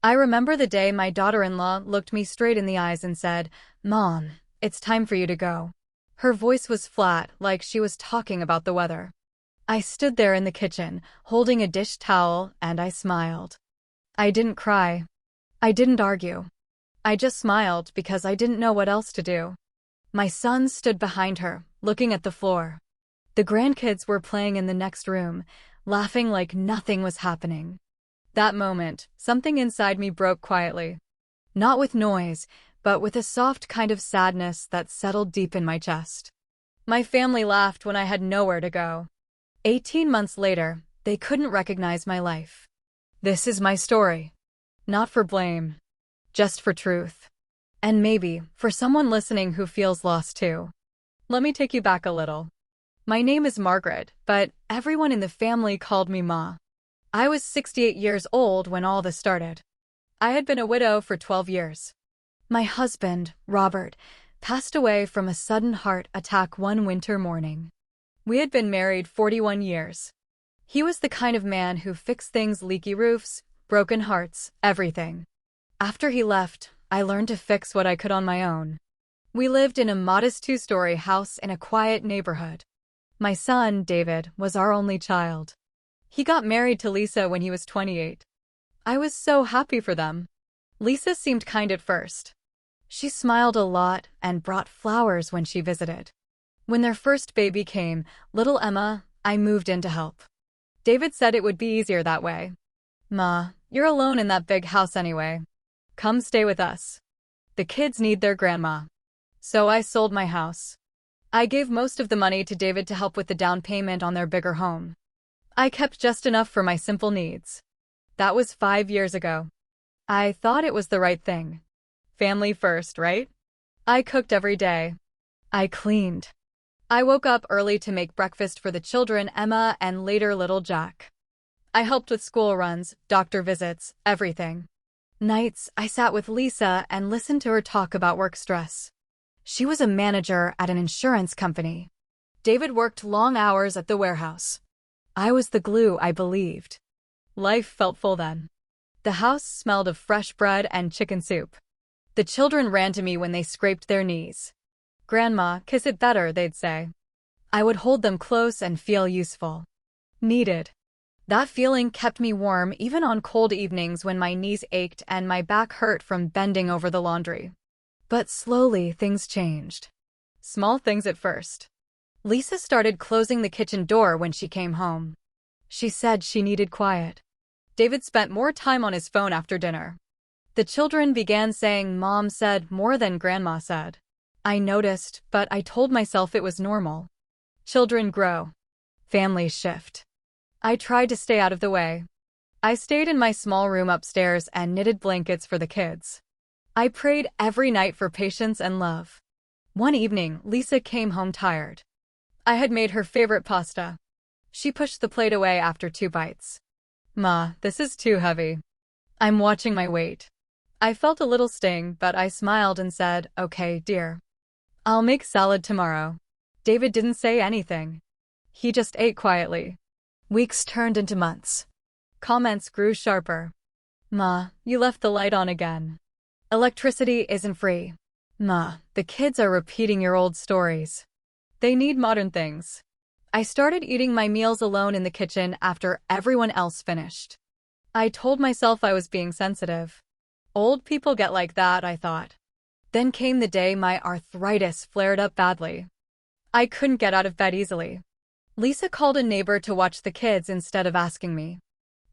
I remember the day my daughter-in-law looked me straight in the eyes and said, "Mom, it's time for you to go." Her voice was flat, like she was talking about the weather. I stood there in the kitchen, holding a dish towel, and I smiled. I didn't cry. I didn't argue. I just smiled because I didn't know what else to do. My son stood behind her, looking at the floor. The grandkids were playing in the next room, laughing like nothing was happening. That moment, something inside me broke quietly. Not with noise, but with a soft kind of sadness that settled deep in my chest. My family laughed when I had nowhere to go. 18 months later, they couldn't recognize my life. This is my story. Not for blame, just for truth. And maybe, for someone listening who feels lost too. Let me take you back a little. My name is Margaret, but everyone in the family called me Ma. I was 68 years old when all this started. I had been a widow for 12 years. My husband, Robert, passed away from a sudden heart attack one winter morning. We had been married 41 years. He was the kind of man who fixed things: leaky roofs, broken hearts, everything. After he left, I learned to fix what I could on my own. We lived in a modest 2-story house in a quiet neighborhood. My son, David, was our only child. He got married to Lisa when he was 28. I was so happy for them. Lisa seemed kind at first. She smiled a lot and brought flowers when she visited. When their first baby came, little Emma, I moved in to help. David said it would be easier that way. "Ma, you're alone in that big house anyway. Come stay with us. The kids need their grandma." So I sold my house. I gave most of the money to David to help with the down payment on their bigger home. I kept just enough for my simple needs. That was 5 years ago. I thought it was the right thing. Family first, right? I cooked every day. I cleaned. I woke up early to make breakfast for the children, Emma and later little Jack. I helped with school runs, doctor visits, everything. Nights, I sat with Lisa and listened to her talk about work stress. She was a manager at an insurance company. David worked long hours at the warehouse. I was the glue, I believed. Life felt full then. The house smelled of fresh bread and chicken soup. The children ran to me when they scraped their knees. "Grandma, kiss it better," they'd say. I would hold them close and feel useful. Needed. That feeling kept me warm even on cold evenings when my knees ached and my back hurt from bending over the laundry. But slowly things changed. Small things at first. Lisa started closing the kitchen door when she came home. She said she needed quiet. David spent more time on his phone after dinner. The children began saying Mom said more than Grandma said. I noticed, but I told myself it was normal. Children grow. Families shift. I tried to stay out of the way. I stayed in my small room upstairs and knitted blankets for the kids. I prayed every night for patience and love. One evening, Lisa came home tired. I had made her favorite pasta. She pushed the plate away after 2 bites. "Ma, this is too heavy." I'm watching my weight. I felt a little sting, but I smiled and said, "Okay, dear. I'll make salad tomorrow." David didn't say anything. He just ate quietly. Weeks turned into months. Comments grew sharper. "Ma, you left the light on again. Electricity isn't free. Ma, the kids are repeating your old stories. They need modern things." I started eating my meals alone in the kitchen after everyone else finished. I told myself I was being sensitive. Old people get like that, I thought. Then came the day my arthritis flared up badly. I couldn't get out of bed easily. Lisa called a neighbor to watch the kids instead of asking me.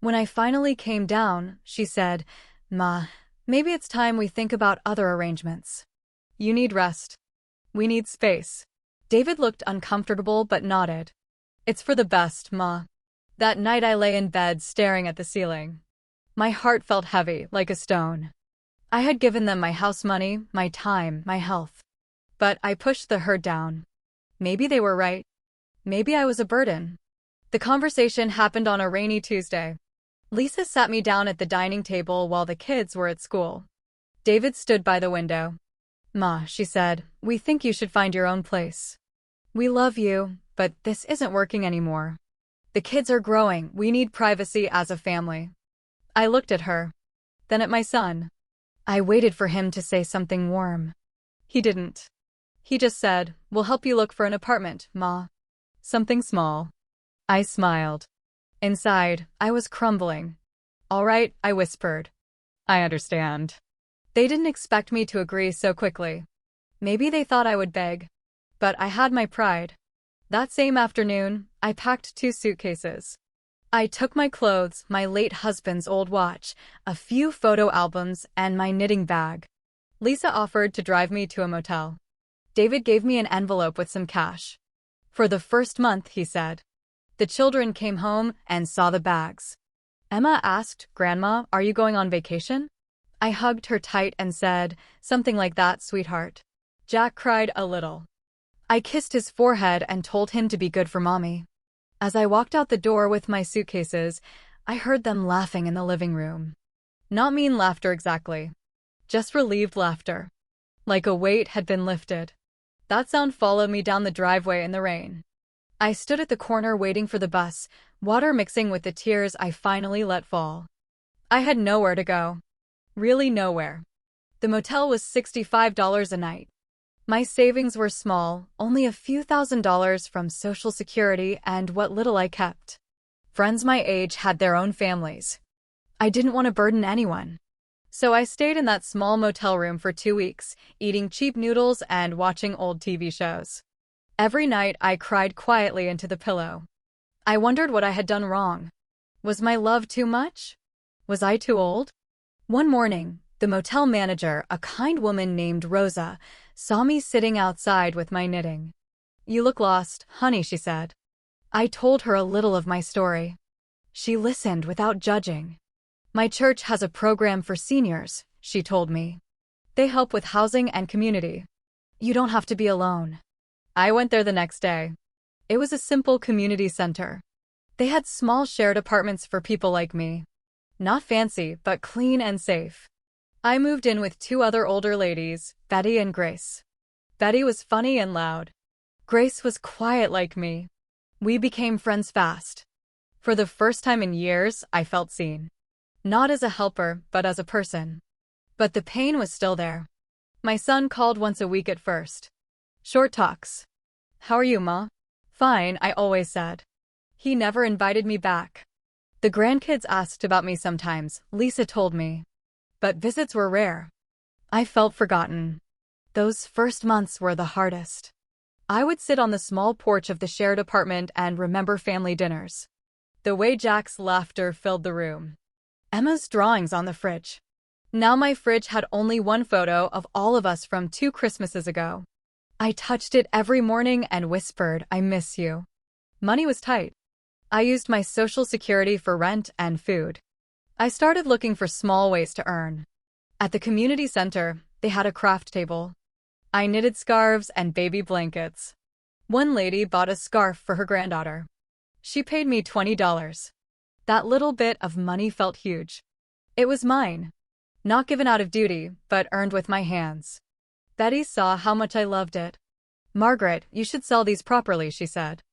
When I finally came down, she said, "Ma, maybe it's time we think about other arrangements. You need rest. We need space." David looked uncomfortable but nodded. "It's for the best, Ma." That night I lay in bed staring at the ceiling. My heart felt heavy, like a stone. I had given them my house money, my time, my health. But I pushed the hurt down. Maybe they were right. Maybe I was a burden. The conversation happened on a rainy Tuesday. Lisa sat me down at the dining table while the kids were at school. David stood by the window. "Ma," she said, "we think you should find your own place. We love you, but this isn't working anymore. The kids are growing, we need privacy as a family." I looked at her. then at my son. I waited for him to say something warm. He didn't. He just said, "We'll help you look for an apartment, Ma." Something small. I smiled. Inside, I was crumbling. "All right," I whispered. "I understand." They didn't expect me to agree so quickly. Maybe they thought I would beg. But I had my pride. That same afternoon, I packed 2 suitcases. I took my clothes, my late husband's old watch, a few photo albums, and my knitting bag. Lisa offered to drive me to a motel. David gave me an envelope with some cash. For the first month, he said. The children came home and saw the bags. Emma asked, "Grandma, are you going on vacation?" I hugged her tight and said, "Something like that, sweetheart." Jack cried a little. I kissed his forehead and told him to be good for Mommy. As I walked out the door with my suitcases, I heard them laughing in the living room. Not mean laughter exactly. Just relieved laughter. Like a weight had been lifted. That sound followed me down the driveway in the rain. I stood at the corner waiting for the bus, water mixing with the tears I finally let fall. I had nowhere to go. Really nowhere. The motel was $65 a night. My savings were small, only a few $1,000s from Social Security and what little I kept. Friends my age had their own families. I didn't want to burden anyone. So I stayed in that small motel room for 2 weeks, eating cheap noodles and watching old TV shows. Every night I cried quietly into the pillow. I wondered what I had done wrong. Was my love too much? Was I too old? One morning, the motel manager, a kind woman named Rosa, saw me sitting outside with my knitting. "You look lost, honey," she said. I told her a little of my story. She listened without judging. "My church has a program for seniors," she told me. "They help with housing and community. You don't have to be alone." I went there the next day. It was a simple community center. They had small shared apartments for people like me. Not fancy, but clean and safe. I moved in with 2 other older ladies, Betty and Grace. Betty was funny and loud. Grace was quiet like me. We became friends fast. For the first time in years, I felt seen. Not as a helper, but as a person. But the pain was still there. My son called once a week at first. Short talks. "How are you, Ma?" "Fine," I always said. He never invited me back. The grandkids asked about me sometimes, Lisa told me. But visits were rare. I felt forgotten. Those first months were the hardest. I would sit on the small porch of the shared apartment and remember family dinners. The way Jack's laughter filled the room. Emma's drawings on the fridge. Now my fridge had only one photo of all of us from 2 Christmases ago. I touched it every morning and whispered, "I miss you." Money was tight. I used my Social Security for rent and food. I started looking for small ways to earn. At the community center, they had a craft table. I knitted scarves and baby blankets. One lady bought a scarf for her granddaughter. She paid me $20. That little bit of money felt huge. It was mine. Not given out of duty, but earned with my hands. Betty saw how much I loved it. "Margaret, you should sell these properly," she said.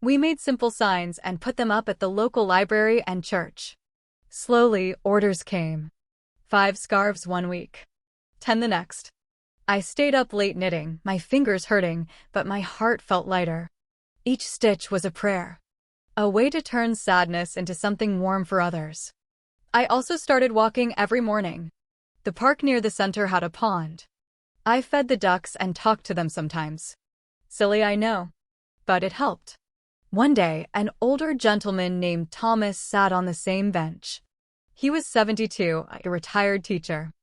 We made simple signs and put them up at the local library and church. Slowly, orders came. 5 scarves one week. 10 the next. I stayed up late knitting, my fingers hurting, but my heart felt lighter. Each stitch was a prayer. A way to turn sadness into something warm for others. I also started walking every morning. The park near the center had a pond. I fed the ducks and talked to them sometimes. Silly, I know. But it helped. One day, an older gentleman named Thomas sat on the same bench. He was 72, a retired teacher.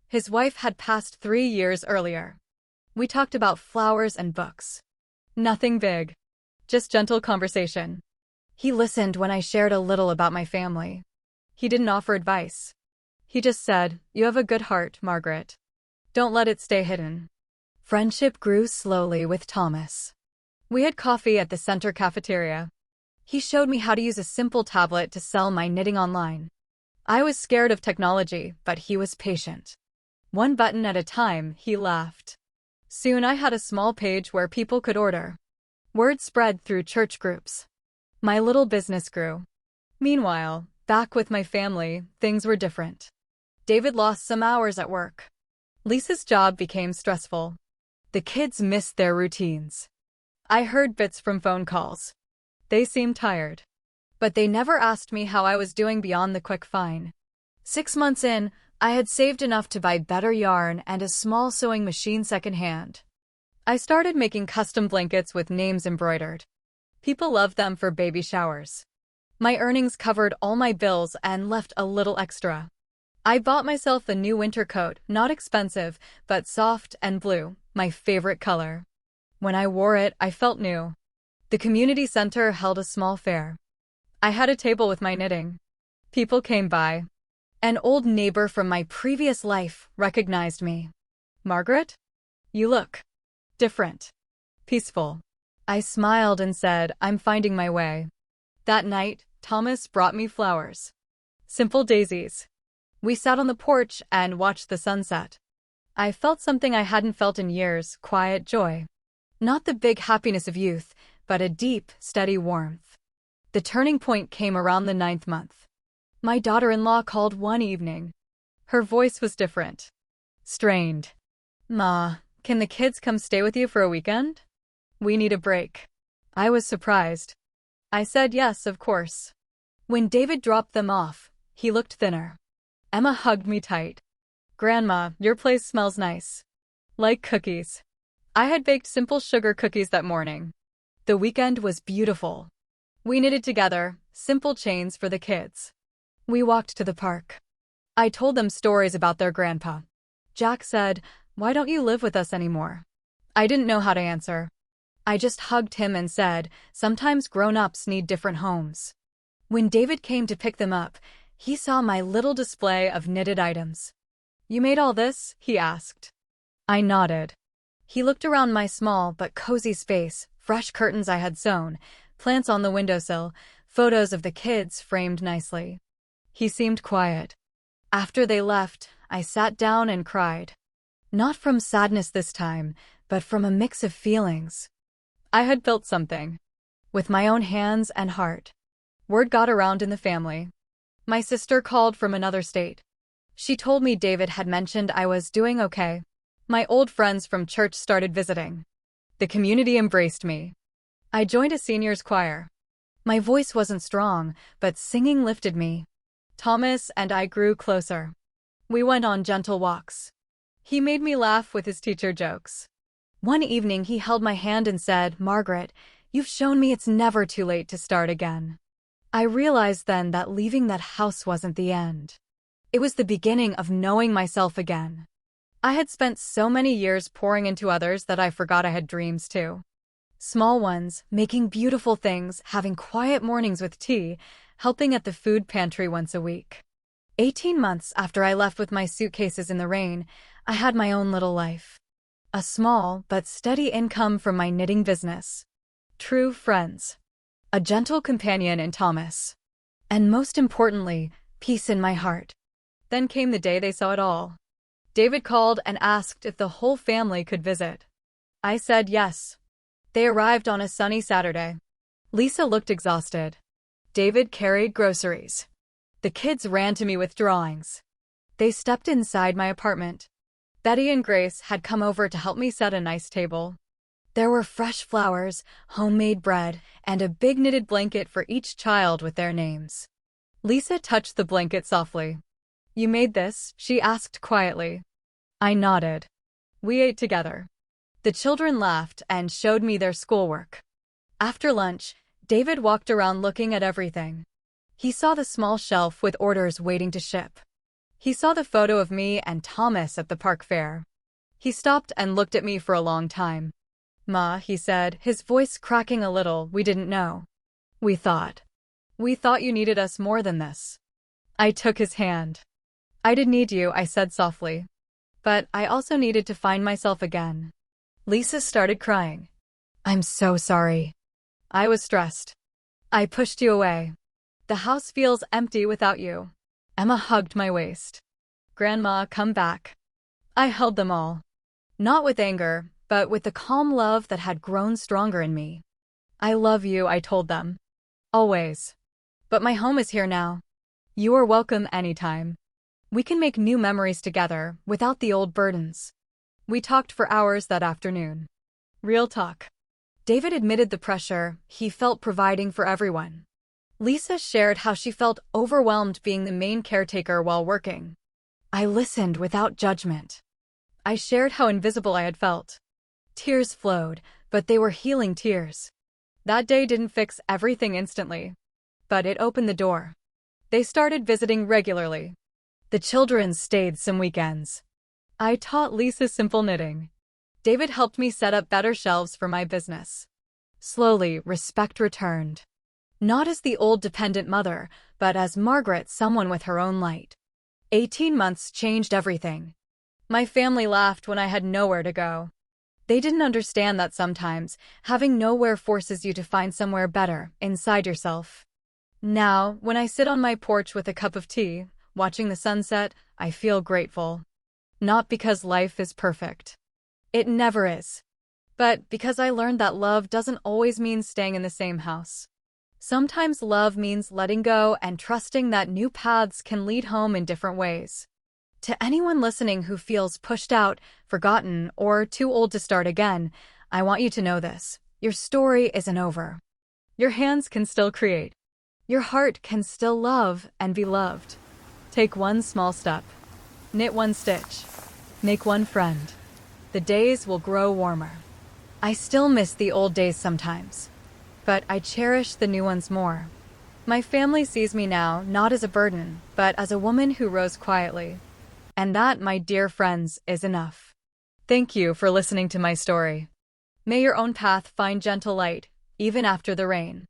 His wife had passed 3 years earlier. We talked about flowers and books. Nothing big. Just gentle conversation. He listened when I shared a little about my family. He didn't offer advice. He just said, "You have a good heart, Margaret. Don't let it stay hidden." Friendship grew slowly with Thomas. We had coffee at the center cafeteria. He showed me how to use a simple tablet to sell my knitting online. I was scared of technology, but he was patient. One button at a time, he laughed. Soon I had a small page where people could order. Word spread through church groups. My little business grew. Meanwhile, back with my family, things were different. David lost some hours at work. Lisa's job became stressful. The kids missed their routines. I heard bits from phone calls. They seemed tired. But they never asked me how I was doing beyond the quick fine. 6 months in, I had saved enough to buy better yarn and a small sewing machine secondhand. I started making custom blankets with names embroidered. People loved them for baby showers. My earnings covered all my bills and left a little extra. I bought myself a new winter coat, not expensive, but soft and blue, my favorite color. When I wore it, I felt new. The community center held a small fair. I had a table with my knitting. People came by. An old neighbor from my previous life recognized me. "Margaret? You look different. Peaceful." I smiled and said, "I'm finding my way." That night, Thomas brought me flowers. Simple daisies. We sat on the porch and watched the sunset. I felt something I hadn't felt in years, quiet joy. Not the big happiness of youth, but a deep, steady warmth. The turning point came around the 9th month. My daughter-in-law called one evening. Her voice was different. Strained. "Ma, can the kids come stay with you for a weekend? We need a break." I was surprised. I said yes, of course. When David dropped them off, he looked thinner. Emma hugged me tight. "Grandma, your place smells nice. Like cookies." I had baked simple sugar cookies that morning. The weekend was beautiful. We knitted together, simple chains for the kids. We walked to the park. I told them stories about their grandpa. Jack said, "Why don't you live with us anymore?" I didn't know how to answer. I just hugged him and said, "Sometimes grown-ups need different homes." When David came to pick them up, he saw my little display of knitted items. "You made all this?" he asked. I nodded. He looked around my small but cozy space, fresh curtains I had sewn, plants on the windowsill, photos of the kids framed nicely. He seemed quiet. After they left, I sat down and cried. Not from sadness this time, but from a mix of feelings. I had built something. With my own hands and heart. Word got around in the family. My sister called from another state. She told me David had mentioned I was doing okay. My old friends from church started visiting. The community embraced me. I joined a seniors choir. My voice wasn't strong, but singing lifted me. Thomas and I grew closer. We went on gentle walks. He made me laugh with his teacher jokes. One evening he held my hand and said, "Margaret, you've shown me it's never too late to start again." I realized then that leaving that house wasn't the end. It was the beginning of knowing myself again. I had spent so many years pouring into others that I forgot I had dreams too. Small ones, making beautiful things, having quiet mornings with tea, helping at the food pantry once a week. 18 months after I left with my suitcases in the rain, I had my own little life. A small but steady income from my knitting business. True friends. A gentle companion in Thomas. And most importantly, peace in my heart. Then came the day they saw it all. David called and asked if the whole family could visit. I said yes. They arrived on a sunny Saturday. Lisa looked exhausted. David carried groceries. The kids ran to me with drawings. They stepped inside my apartment. Betty and Grace had come over to help me set a nice table. There were fresh flowers, homemade bread, and a big knitted blanket for each child with their names. Lisa touched the blanket softly. "You made this?" she asked quietly. I nodded. We ate together. The children laughed and showed me their schoolwork. After lunch, David walked around looking at everything. He saw the small shelf with orders waiting to ship. He saw the photo of me and Thomas at the park fair. He stopped and looked at me for a long time. "Ma," he said, his voice cracking a little, "we didn't know. We thought you needed us more than this." I took his hand. "I did need you," I said softly. "But I also needed to find myself again." Lisa started crying. "I'm so sorry." I was stressed. "I pushed you away. The house feels empty without you." Emma hugged my waist. "Grandma, come back." I held them all. Not with anger, but with the calm love that had grown stronger in me. "I love you," I told them. "Always. But my home is here now. You are welcome anytime." We can make new memories together without the old burdens. We talked for hours that afternoon. Real talk. David admitted the pressure he felt providing for everyone. Lisa shared how she felt overwhelmed being the main caretaker while working. I listened without judgment. I shared how invisible I had felt. Tears flowed, but they were healing tears. That day didn't fix everything instantly, but it opened the door. They started visiting regularly. The children stayed some weekends. I taught Lisa simple knitting. David helped me set up better shelves for my business. Slowly, respect returned. Not as the old dependent mother, but as Margaret, someone with her own light. 18 months changed everything. My family laughed when I had nowhere to go. They didn't understand that sometimes having nowhere forces you to find somewhere better inside yourself. Now, when I sit on my porch with a cup of tea, watching the sunset, I feel grateful. Not because life is perfect. It never is. But because I learned that love doesn't always mean staying in the same house. Sometimes love means letting go and trusting that new paths can lead home in different ways. To anyone listening who feels pushed out, forgotten, or too old to start again, I want you to know this. Your story isn't over. Your hands can still create. Your heart can still love and be loved. Take one small step. Knit one stitch. Make one friend. The days will grow warmer. I still miss the old days sometimes, but I cherish the new ones more. My family sees me now not as a burden, but as a woman who rose quietly. And that, my dear friends, is enough. Thank you for listening to my story. May your own path find gentle light, even after the rain.